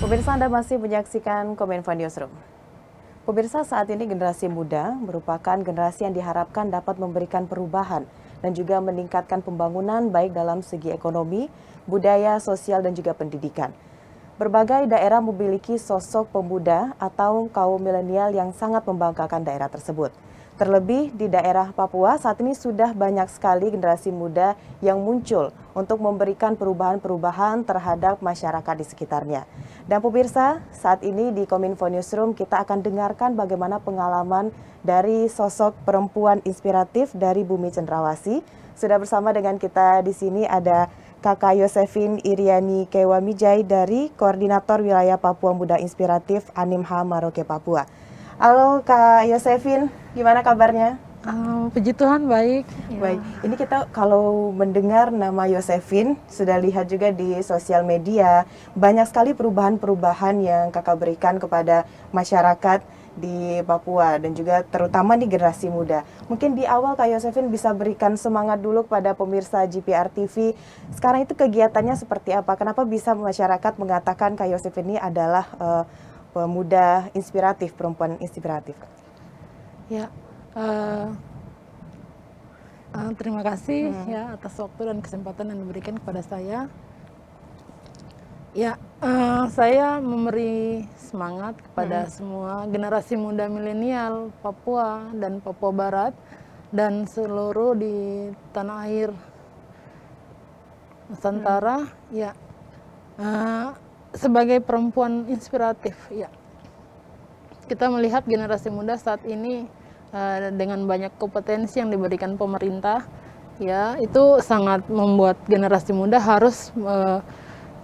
Pemirsa, Anda masih menyaksikan Kominfo Newsroom. Pemirsa, saat ini generasi muda merupakan generasi yang diharapkan dapat memberikan perubahan dan juga meningkatkan pembangunan baik dalam segi ekonomi, budaya, sosial, dan juga pendidikan. Berbagai daerah memiliki sosok pemuda atau kaum milenial yang sangat membanggakan daerah tersebut. Terlebih di daerah Papua, saat ini sudah banyak sekali generasi muda yang muncul untuk memberikan perubahan-perubahan terhadap masyarakat di sekitarnya. Dan pemirsa, saat ini di Kominfo Newsroom kita akan dengarkan bagaimana pengalaman dari sosok perempuan inspiratif dari Bumi Cendrawasih. Sudah bersama dengan kita di sini ada Kakak Yosefin Iriani Kewamijai dari Koordinator Wilayah Papua Muda Inspiratif Animha Maroke Papua. Halo Kak Yosefin, gimana kabarnya? Puji Tuhan baik. Baik, ini kita kalau mendengar nama Yosefin, sudah lihat juga di sosial media, banyak sekali perubahan-perubahan yang kakak berikan kepada masyarakat di Papua dan juga terutama di generasi muda. Mungkin di awal Kak Yosefin bisa berikan semangat dulu kepada pemirsa GPR TV. Sekarang itu kegiatannya seperti apa? Kenapa bisa masyarakat mengatakan Kak Yosefin ini adalah pemuda inspiratif, perempuan inspiratif? Ya, terima kasih ya atas waktu dan kesempatan yang diberikan kepada saya. Ya, saya memberi semangat kepada semua generasi muda milenial Papua dan Papua Barat dan seluruh di tanah air Nusantara. Ya, sebagai perempuan inspiratif, ya kita melihat generasi muda saat ini dengan banyak kompetensi yang diberikan pemerintah, ya itu sangat membuat generasi muda harus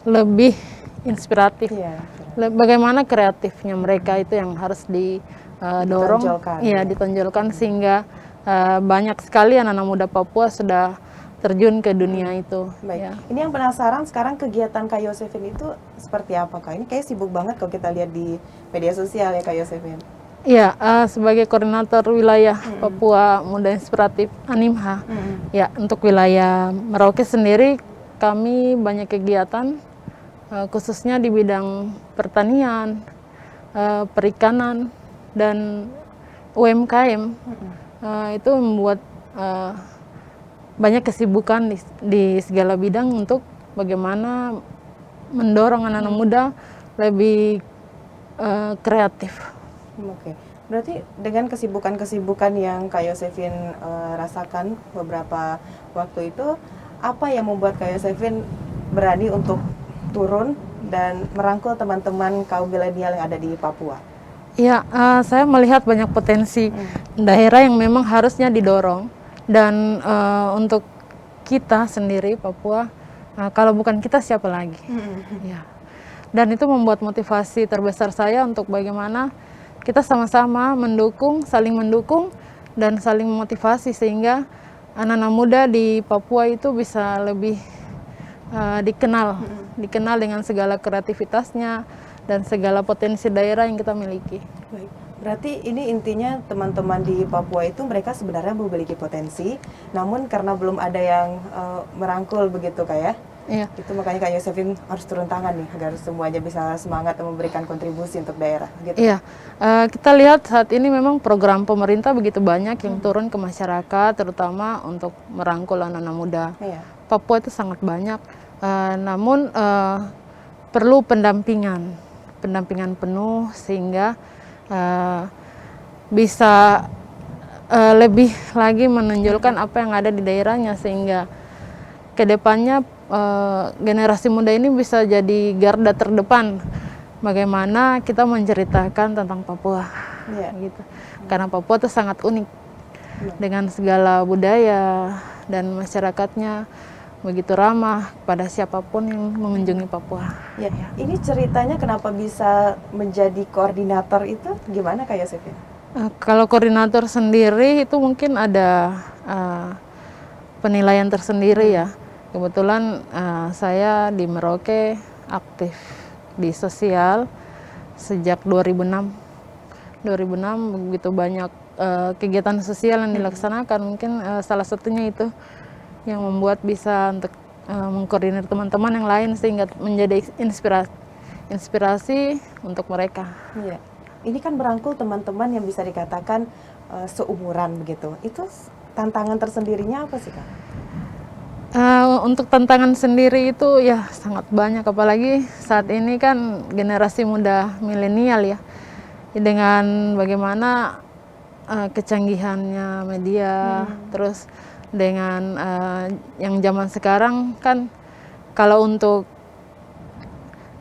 lebih inspiratif. Ya, bagaimana kreatifnya mereka itu yang harus didorong, ditonjolkan sehingga banyak sekali anak-anak muda Papua sudah terjun ke dunia itu. Baik. Ya. Ini yang penasaran sekarang kegiatan Kak Yosefin itu seperti apa Kak? Ini kayak sibuk banget kalau kita lihat di media sosial ya Kak Yosefin. Iya, sebagai koordinator wilayah Papua Muda Inspiratif Animha, ya untuk wilayah Merauke sendiri kami banyak kegiatan khususnya di bidang pertanian, perikanan dan UMKM. Itu membuat banyak kesibukan di segala bidang untuk bagaimana mendorong anak-anak muda lebih kreatif. Oke, berarti dengan kesibukan-kesibukan yang Kak Yosefin rasakan beberapa waktu itu, apa yang membuat Kak Yosefin berani untuk turun dan merangkul teman-teman kaum milenial yang ada di Papua? Ya, saya melihat banyak potensi daerah yang memang harusnya didorong. Dan untuk kita sendiri Papua, kalau bukan kita siapa lagi? Ya. Dan itu membuat motivasi terbesar saya untuk bagaimana kita sama-sama saling mendukung dan saling memotivasi sehingga anak-anak muda di Papua itu bisa lebih dikenal dengan segala kreativitasnya dan segala potensi daerah yang kita miliki. Baik. Berarti ini intinya teman-teman di Papua itu mereka sebenarnya memiliki potensi, namun karena belum ada yang merangkul begitu Kak ya? Iya. Itu makanya Kak Yosefin harus turun tangan nih agar semuanya bisa semangat dan memberikan kontribusi untuk daerah. Gitu. Iya, kita lihat saat ini memang program pemerintah begitu banyak yang turun ke masyarakat, terutama untuk merangkul anak-anak muda. Iya. Papua itu sangat banyak, namun perlu pendampingan penuh sehingga bisa lebih lagi menonjolkan apa yang ada di daerahnya sehingga kedepannya generasi muda ini bisa jadi garda terdepan bagaimana kita menceritakan tentang Papua, gitu. Karena Papua itu sangat unik dengan segala budaya dan masyarakatnya begitu ramah pada siapapun yang mengunjungi Papua. Ya, ini ceritanya kenapa bisa menjadi koordinator itu gimana Kak Yosefin? Kalau koordinator sendiri itu mungkin ada penilaian tersendiri ya. Kebetulan saya di Merauke aktif di sosial sejak 2006. Begitu banyak kegiatan sosial yang dilaksanakan, mungkin salah satunya itu yang membuat bisa untuk mengkoordinir teman-teman yang lain sehingga menjadi inspirasi untuk mereka. Iya. Ini kan merangkul teman-teman yang bisa dikatakan seumuran begitu. Itu tantangan tersendirinya apa sih, Kak? Untuk tantangan sendiri itu ya sangat banyak, apalagi saat ini kan generasi muda milenial ya, dengan bagaimana kecanggihannya media, terus dengan yang zaman sekarang kan kalau untuk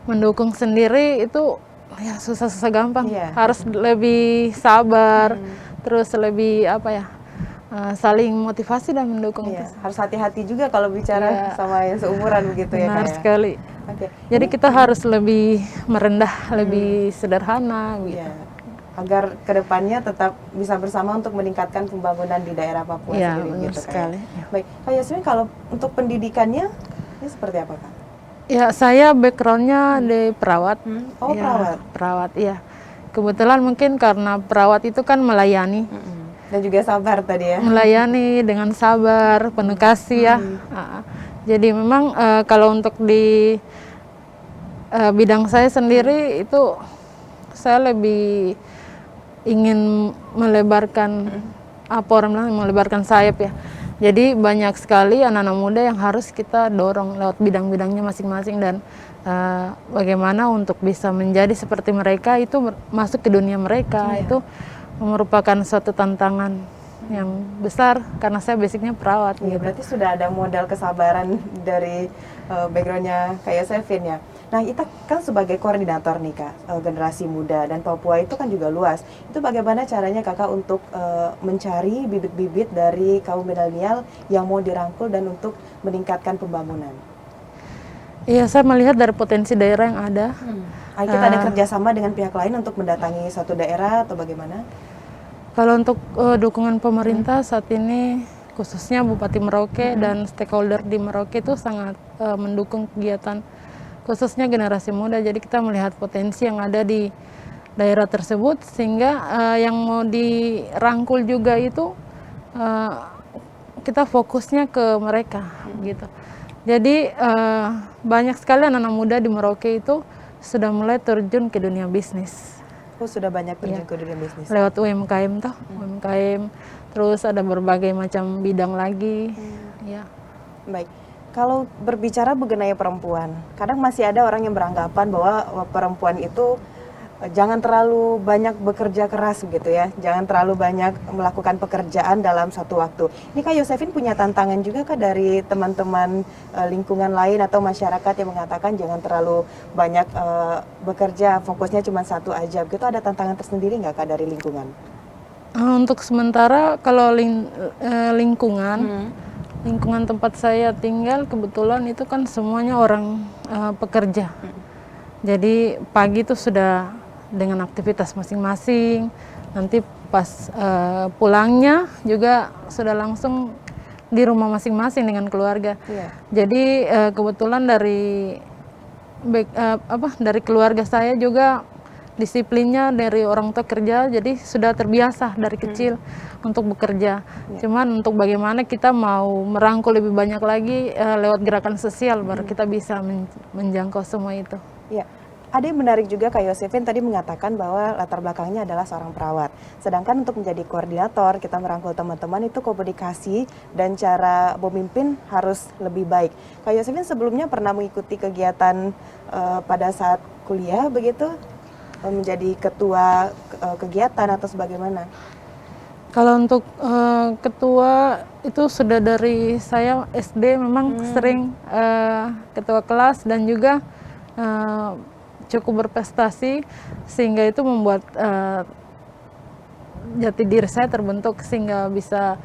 mendukung sendiri itu ya susah-susah gampang, harus lebih sabar, terus lebih apa ya, saling motivasi dan mendukung. Iya, harus hati-hati juga kalau bicara sama yang seumuran begitu ya, Kak. Benar sekali. Oke. Jadi kita harus lebih merendah, lebih sederhana gitu. Iya. Agar kedepannya tetap bisa bersama untuk meningkatkan pembangunan di daerah Papua Iya, sendiri benar gitu, Kak. sekali. Baik, Kak Yasmin, kalau untuk pendidikannya ini seperti apa, Kak? Ya, saya backgroundnya di perawat. Oh, Ya, perawat. Perawat, iya. Kebetulan mungkin karena perawat itu kan melayani. Dan juga sabar tadi ya. Melayani dengan sabar, penuh kasih ya. Jadi memang kalau untuk di bidang saya sendiri itu saya lebih ingin melebarkan apa orang bilang, melebarkan sayap ya. Jadi banyak sekali anak-anak muda yang harus kita dorong lewat bidang-bidangnya masing-masing, dan bagaimana untuk bisa menjadi seperti mereka, itu masuk ke dunia mereka. Itu merupakan suatu tantangan yang besar karena saya basicnya perawat. Iya, berarti sudah ada modal kesabaran dari backgroundnya Kak Yosefin ya. Nah, kita kan sebagai koordinator nih, Kak, generasi muda, dan Papua itu kan juga luas. Itu bagaimana caranya Kakak untuk mencari bibit-bibit dari kaum milenial yang mau dirangkul dan untuk meningkatkan pembangunan? Iya, saya melihat dari potensi daerah yang ada. Kita ada kerjasama dengan pihak lain untuk mendatangi suatu daerah atau bagaimana? Kalau untuk dukungan pemerintah saat ini, khususnya Bupati Merauke dan stakeholder di Merauke itu sangat mendukung kegiatan khususnya generasi muda. Jadi kita melihat potensi yang ada di daerah tersebut, sehingga yang mau dirangkul juga itu kita fokusnya ke mereka gitu. Jadi banyak sekali anak-anak muda di Merauke itu sudah mulai terjun ke dunia bisnis. Oh, sudah banyak terjun ke dunia bisnis. Lewat UMKM toh, UMKM, terus ada berbagai macam bidang lagi. Ya. Baik. Kalau berbicara mengenai perempuan, kadang masih ada orang yang beranggapan bahwa perempuan itu jangan terlalu banyak bekerja keras gitu ya, jangan terlalu banyak melakukan pekerjaan dalam satu waktu. Ini Kak Yosefin punya tantangan juga Kak dari teman-teman lingkungan lain atau masyarakat yang mengatakan jangan terlalu banyak bekerja, fokusnya cuma satu aja. Gitu, ada tantangan tersendiri nggak Kak dari lingkungan? Untuk sementara kalau lingkungan tempat saya tinggal kebetulan itu kan semuanya orang pekerja. Jadi pagi itu sudah dengan aktivitas masing-masing, nanti pas pulangnya juga sudah langsung di rumah masing-masing dengan keluarga. Jadi kebetulan dari keluarga saya juga disiplinnya dari orang tua kerja, jadi sudah terbiasa dari kecil untuk bekerja. Cuman untuk bagaimana kita mau merangkul lebih banyak lagi lewat gerakan sosial, baru kita bisa menjangkau semua itu. Ya, ada yang menarik juga Kak Yosefin tadi mengatakan bahwa latar belakangnya adalah seorang perawat. Sedangkan untuk menjadi koordinator, kita merangkul teman-teman itu komunikasi dan cara memimpin harus lebih baik. Kak Yosefin sebelumnya pernah mengikuti kegiatan pada saat kuliah begitu? Menjadi ketua kegiatan atau sebagaimana? Kalau untuk ketua itu sudah dari saya SD memang sering ketua kelas, dan juga cukup berprestasi, sehingga itu membuat jati diri saya terbentuk, sehingga bisa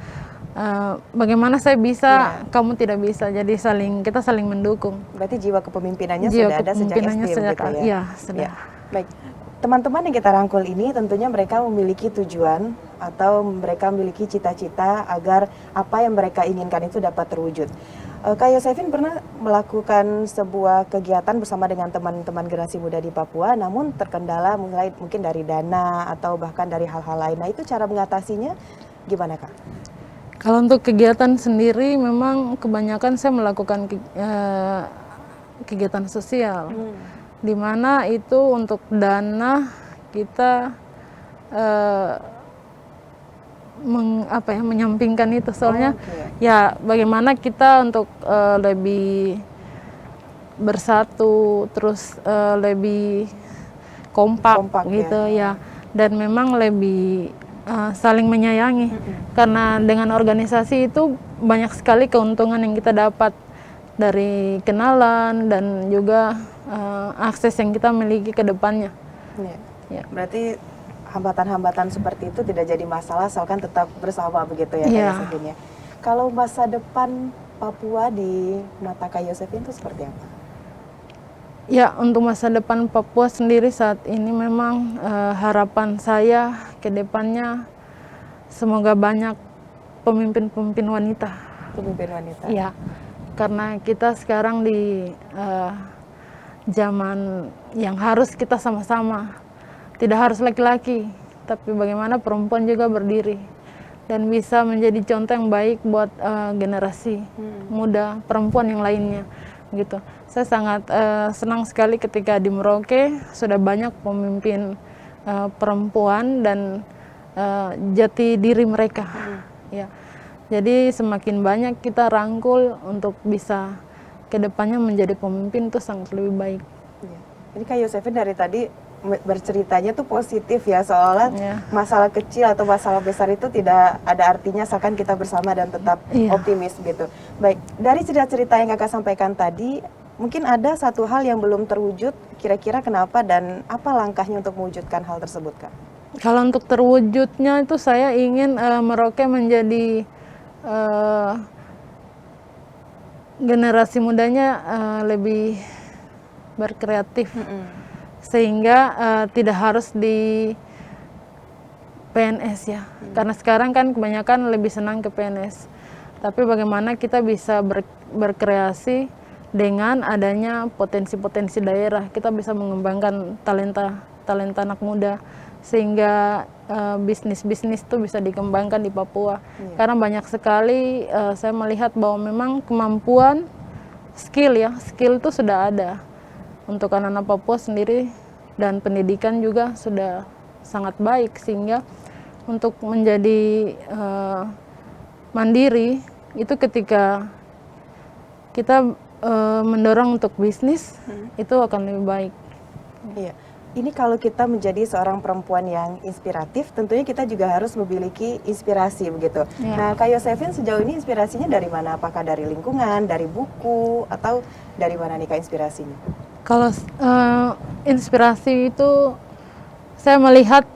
bagaimana saya bisa, kamu tidak bisa. Jadi kita saling mendukung. Berarti jiwa kepemimpinannya sudah ada sejak SD begitu ya? Iya, sudah. Ya. Baik. Teman-teman yang kita rangkul ini tentunya mereka memiliki tujuan atau mereka memiliki cita-cita agar apa yang mereka inginkan itu dapat terwujud. Kak Yosefin pernah melakukan sebuah kegiatan bersama dengan teman-teman generasi muda di Papua, namun terkendala mulai mungkin dari dana atau bahkan dari hal-hal lain. Nah, itu cara mengatasinya gimana, Kak? Kalau untuk kegiatan sendiri memang kebanyakan saya melakukan kegiatan sosial. di mana itu untuk dana kita menyampingkan itu, soalnya ya bagaimana kita untuk lebih bersatu, terus lebih kompak gitu ya, dan memang lebih saling menyayangi, karena dengan organisasi itu banyak sekali keuntungan yang kita dapat dari kenalan dan juga akses yang kita miliki ke depannya. Ya. Berarti hambatan-hambatan seperti itu tidak jadi masalah asalkan tetap bersama begitu ya, Kak Yosefin ya. Kalau masa depan Papua di mata Kak Yosefin itu seperti apa? Ya, untuk masa depan Papua sendiri saat ini memang harapan saya ke depannya semoga banyak pemimpin-pemimpin wanita. Pemimpin wanita. Ya, karena kita sekarang di zaman yang harus kita sama-sama, tidak harus laki-laki, tapi bagaimana perempuan juga berdiri dan bisa menjadi contoh yang baik buat generasi muda perempuan yang lainnya gitu. Saya sangat senang sekali ketika di Merauke sudah banyak pemimpin perempuan dan jati diri mereka. Ya, jadi semakin banyak kita rangkul untuk bisa kedepannya menjadi pemimpin itu sangat lebih baik. Jadi Kak Yosefin dari tadi berceritanya tuh positif ya, soalnya masalah kecil atau masalah besar itu tidak ada artinya asalkan kita bersama dan tetap optimis gitu. Baik, dari cerita-cerita yang Kakak sampaikan tadi, mungkin ada satu hal yang belum terwujud, kira-kira kenapa dan apa langkahnya untuk mewujudkan hal tersebut, Kak? Kalau untuk terwujudnya itu saya ingin Merauke menjadi generasi mudanya lebih berkreatif, sehingga tidak harus di PNS ya, karena sekarang kan kebanyakan lebih senang ke PNS, tapi bagaimana kita bisa berkreasi dengan adanya potensi-potensi daerah, kita bisa mengembangkan talenta anak muda, sehingga bisnis-bisnis itu bisa dikembangkan di Papua. Karena banyak sekali saya melihat bahwa memang kemampuan skill itu sudah ada untuk anak-anak Papua sendiri, dan pendidikan juga sudah sangat baik, sehingga untuk menjadi mandiri itu ketika kita mendorong untuk bisnis itu akan lebih baik. Iya. Ini kalau kita menjadi seorang perempuan yang inspiratif, tentunya kita juga harus memiliki inspirasi begitu. Nah, Kak Yosefin sejauh ini inspirasinya dari mana? Apakah dari lingkungan, dari buku, atau dari mana nih Kak inspirasinya? Kalau inspirasi itu saya melihat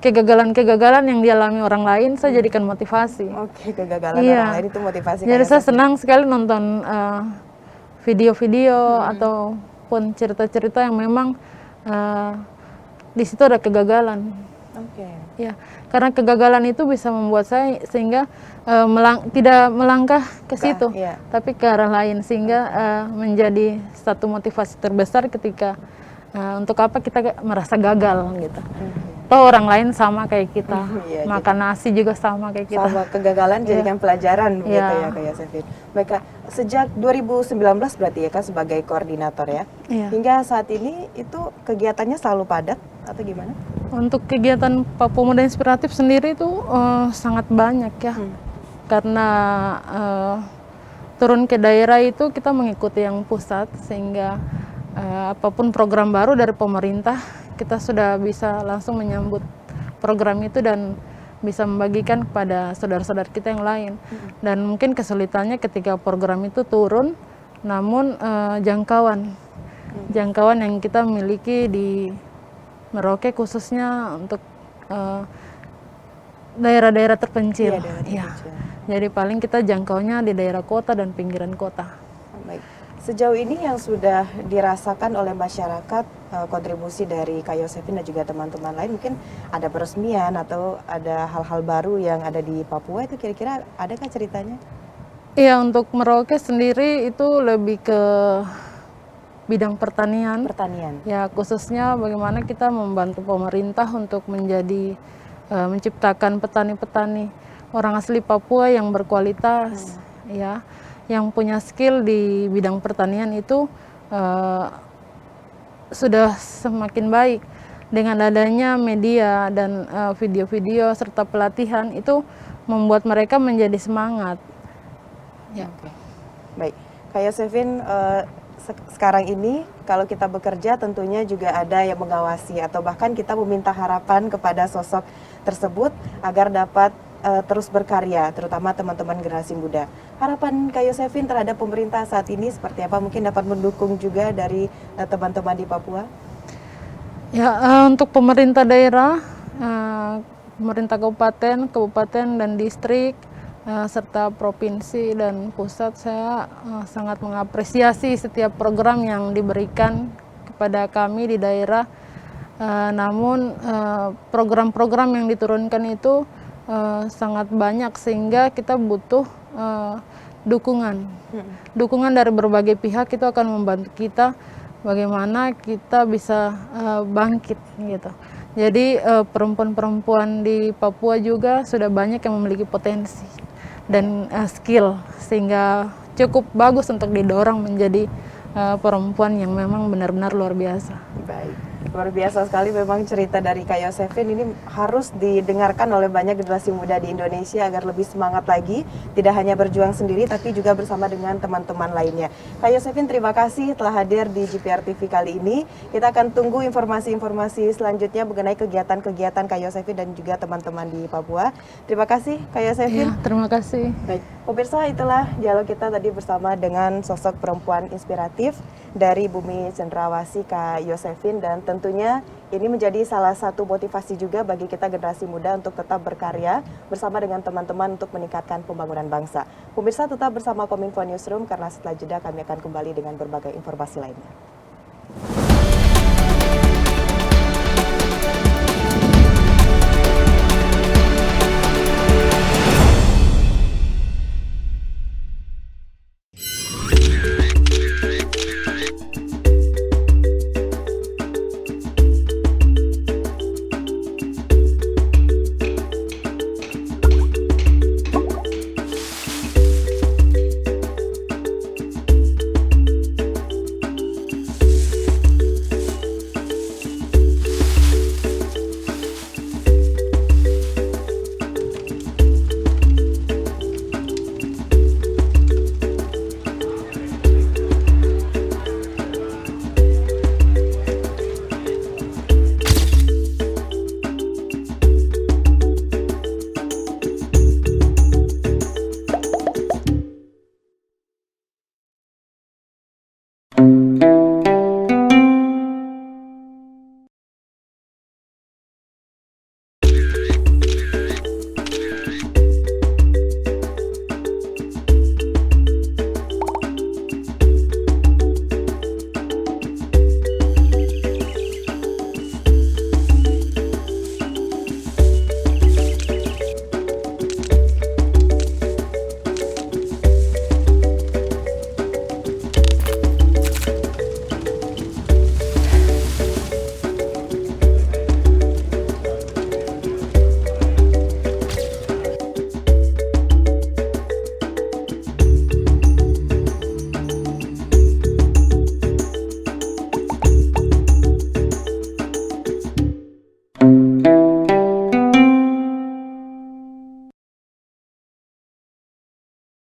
kegagalan-kegagalan yang dialami orang lain, saya jadikan motivasi. Oke, kegagalan orang lain itu motivasi. Jadi saya senang sekali nonton video-video ataupun cerita-cerita yang memang di situ ada kegagalan. Ya, karena kegagalan itu bisa membuat saya sehingga tidak melangkah ke situ, tapi ke arah lain, sehingga menjadi satu motivasi terbesar ketika untuk apa kita merasa gagal gitu. Toh orang lain sama kayak kita, makan nasi juga sama kayak kita. Sama, kegagalan jadikan pelajaran begitu ya Kak Yosefin. Baik Kak, sejak 2019 berarti ya Kak sebagai koordinator ya, hingga saat ini itu kegiatannya selalu padat atau gimana? Untuk kegiatan Papua Muda Inspiratif sendiri itu sangat banyak ya, karena turun ke daerah itu kita mengikuti yang pusat, sehingga apapun program baru dari pemerintah kita sudah bisa langsung menyambut program itu dan bisa membagikan kepada saudara-saudara kita yang lain. Dan mungkin kesulitannya ketika program itu turun, namun jangkauan yang kita miliki di Merauke khususnya untuk daerah-daerah terpencil. Jadi paling kita jangkaunya di daerah kota dan pinggiran kota. Baik. Sejauh ini yang sudah dirasakan oleh masyarakat, kontribusi dari Kak Yosefin dan juga teman-teman lain, mungkin ada peresmian atau ada hal-hal baru yang ada di Papua, itu kira-kira adakah ceritanya? Iya, untuk Merauke sendiri itu lebih ke bidang pertanian. Ya, khususnya bagaimana kita membantu pemerintah untuk menciptakan petani-petani orang asli Papua yang berkualitas, ya, yang punya skill di bidang pertanian itu sudah semakin baik. Dengan adanya media dan video-video serta pelatihan itu membuat mereka menjadi semangat. Ya. Oke. Baik, Kak Yosefin, sekarang ini kalau kita bekerja tentunya juga ada yang mengawasi atau bahkan kita meminta harapan kepada sosok tersebut agar dapat terus berkarya, terutama teman-teman generasi muda. Harapan Kak Yosefin terhadap pemerintah saat ini seperti apa? Mungkin dapat mendukung juga dari teman-teman di Papua? Ya, untuk pemerintah daerah, pemerintah kabupaten dan distrik, serta provinsi dan pusat, saya sangat mengapresiasi setiap program yang diberikan kepada kami di daerah. Namun program-program yang diturunkan itu sangat banyak sehingga kita butuh dukungan. Dukungan dari berbagai pihak itu akan membantu kita bagaimana kita bisa bangkit gitu. Jadi perempuan-perempuan di Papua juga sudah banyak yang memiliki potensi dan skill sehingga cukup bagus untuk didorong menjadi perempuan yang memang benar-benar luar biasa. Baik, luar biasa sekali memang cerita dari Kak Yosefin ini harus didengarkan oleh banyak generasi muda di Indonesia agar lebih semangat lagi, tidak hanya berjuang sendiri tapi juga bersama dengan teman-teman lainnya. Kak Yosefin, terima kasih telah hadir di GPR TV kali ini. Kita akan tunggu informasi-informasi selanjutnya mengenai kegiatan-kegiatan Kak Yosefin dan juga teman-teman di Papua. Terima kasih Kak Yosefin. Ya, terima kasih. Baik, pemirsa, itulah dialog kita tadi bersama dengan sosok perempuan inspiratif dari Bumi Cenderawasih Kak Yosefin, dan tentunya ini menjadi salah satu motivasi juga bagi kita generasi muda untuk tetap berkarya bersama dengan teman-teman untuk meningkatkan pembangunan bangsa. Pemirsa, tetap bersama Kominfo Newsroom karena setelah jeda kami akan kembali dengan berbagai informasi lainnya.